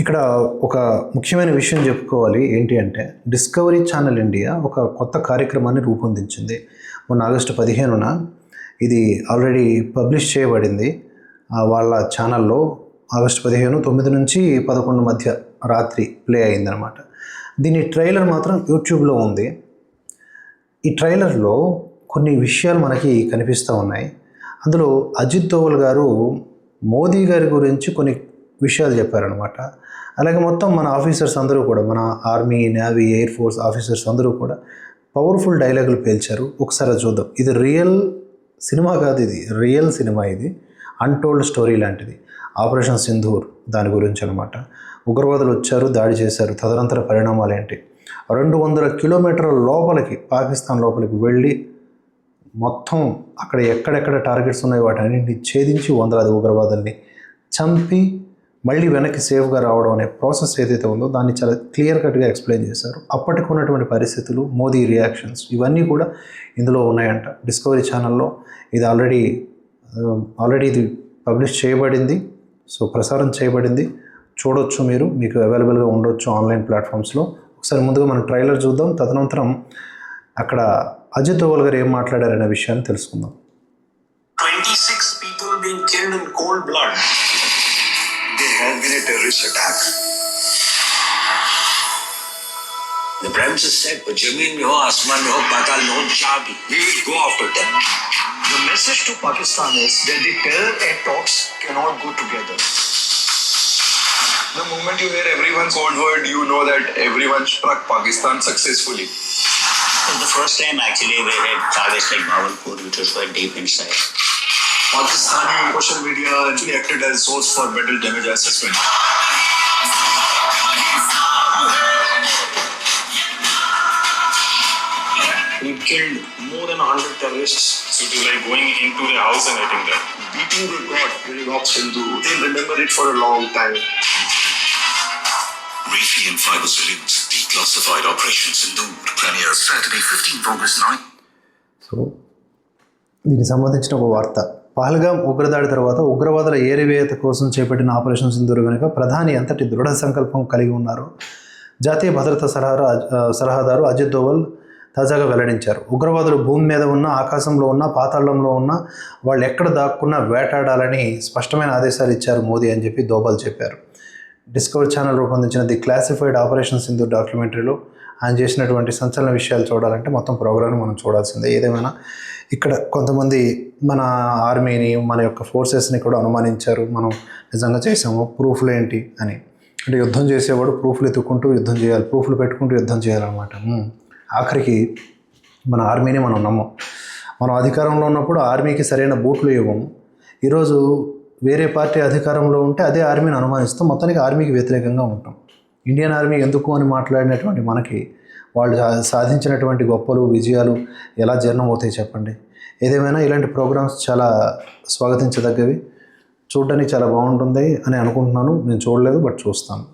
ఇక్కడ ఒక ముఖ్యమైన విషయం చెప్పుకోవాలి. ఏంటి అంటే, డిస్కవరీ ఛానల్ ఇండియా ఒక కొత్త కార్యక్రమాన్ని రూపొందించింది. మొన్న ఆగస్టు 15న ఇది ఆల్రెడీ పబ్లిష్ చేయబడింది. వాళ్ళ ఛానల్లో ఆగస్టు 15 9 నుంచి 11 మధ్య రాత్రి ప్లే అయిందనమాట. దీని ట్రైలర్ మాత్రం యూట్యూబ్లో ఉంది. ఈ ట్రైలర్లో కొన్ని విషయాలు మనకి కనిపిస్తూ ఉన్నాయి. అందులో అజిత్ దోవల్ గారు మోదీ గారి గురించి కొన్ని విషయాలు చెప్పారనమాట. అలాగే మొత్తం మన ఆఫీసర్స్ అందరూ కూడా, మన army, navy, air force officers అందరూ కూడా పవర్ఫుల్ డైలాగులు పేల్చారు. ఒకసారి చూద్దాం. ఇది రియల్ సినిమా కాదు, ఇది రియల్ సినిమా. ఇది అన్టోల్డ్ స్టోరీ లాంటిది. ఆపరేషన్ సింధూర్ దాని గురించి అనమాట. ఉగ్రవాదులు వచ్చారు, దాడి చేశారు. తదనంతర పరిణామాలు ఏంటి? 200 కిలోమీటర్ల లోపలికి, పాకిస్తాన్ లోపలికి వెళ్ళి మొత్తం అక్కడ ఎక్కడెక్కడ టార్గెట్స్ ఉన్నాయో వాటన్నింటినీ ఛేదించి వందలాది ఉగ్రవాదుల్ని చంపి మళ్ళీ వెనక్కి సేఫ్గా రావడం అనే ప్రాసెస్ ఏదైతే ఉందో దాన్ని చాలా క్లియర్ కట్గా ఎక్స్ప్లెయిన్ చేశారు. అప్పటికి ఉన్నటువంటి పరిస్థితులు, మోదీ రియాక్షన్స్, ఇవన్నీ కూడా ఇందులో ఉన్నాయంట డిస్కవరీ ఛానల్లో. ఇది ఆల్రెడీ ఇది పబ్లిష్ చేయబడింది. సో ప్రసారం చేయబడింది. చూడొచ్చు, మీకు అవైలబుల్గా ఉండొచ్చు ఆన్లైన్ ప్లాట్ఫామ్స్లో. ఒకసారి ముందుగా మనం ట్రైలర్ చూద్దాం. తదనంతరం అక్కడ అజిత్ దోవల్ గారు ఏం మాట్లాడారనే విషయాన్ని తెలుసుకుందాం. 26 people being killed in cold blood. There has been a terrorist attack. The Prime Minister said, "Jameen mein ho, asman mein ho, patal mein ho, jahan bhi, we will go after them." The message to Pakistan is that the terror and talks cannot go together. The moment you hear everyone's cold word, you know that everyone struck Pakistan successfully. For the first time, actually, we had targets like Bawalpur, which was quite deep inside. Pakistani social media actually acted as source for battle damage assessment. We killed more than 100 terrorists. So it is like going into the house and hitting them. Beating the god during Operation Sindhu. They'll remember it for a long time. Rafi and Fiber Salutes, declassified Operation Sindhu, premiere Saturday 15th August 9. So దీనికి సంబంధించిన ఒక వార్త. పహల్గామ్ ఉగ్రదాడి తర్వాత ఉగ్రవాదుల ఏరివేత కోసం చేపట్టిన ఆపరేషన్ సింధూర్ వెనుక ప్రధాని ఎంతటి దృఢ సంకల్పం కలిగి ఉన్నారో జాతీయ భద్రతా సలహాదారు అజిత్ దోవల్ తాజాగా వెల్లడించారు. ఉగ్రవాదులు భూమి మీద ఉన్న, ఆకాశంలో ఉన్న, పాతాళంలో ఉన్న, వాళ్ళు ఎక్కడ దాక్కున్నా వేటాడాలని స్పష్టమైన ఆదేశాలు ఇచ్చారు మోదీ అని చెప్పి దోవల్ చెప్పారు. డిస్కవరీ ఛానల్ రూపొందించిన ది క్లాసిఫైడ్ ఆపరేషన్ సింధూర్ డాక్యుమెంటరీలో ఆయన చేసినటువంటి సంచలన విషయాలు చూడాలంటే మొత్తం ప్రోగ్రామ్ని మనం చూడాల్సిందే. ఏదేమైనా ఇక్కడ కొంతమంది మన ఆర్మీని, మన యొక్క ఫోర్సెస్ని కూడా అనుమానించారు. మనం నిజంగా చేసాము, ప్రూఫ్లు ఏంటి అని. అంటే యుద్ధం చేసేవాడు ప్రూఫ్లు ఎత్తుక్కుంటూ యుద్ధం చేయాలి, ప్రూఫ్లు పెట్టుకుంటూ యుద్ధం చేయాలన్నమాట. ఆఖరికి మన ఆర్మీని మనం నమ్మం. మనం అధికారంలో ఉన్నప్పుడు ఆర్మీకి సరైన బూట్లు ఇవ్వము. ఈరోజు వేరే పార్టీ అధికారంలో ఉంటే అదే ఆర్మీని అనుమానిస్తాం. మొత్తానికి ఆర్మీకి వ్యతిరేకంగా ఉంటాం. ఇండియన్ ఆర్మీ ఎందుకు అని మాట్లాడినటువంటి మనకి వాళ్ళు సాధించినటువంటి గొప్పలు, విజయాలు ఎలా జీర్ణమవుతాయి చెప్పండి. ఏదేమైనా ఇలాంటి ప్రోగ్రామ్స్ చాలా స్వాగతించదగ్గవి. చూడడానికి చాలా బాగుంటుంది అని అనుకుంటున్నాను. నేను చూడలేదు, బట్ చూస్తాను.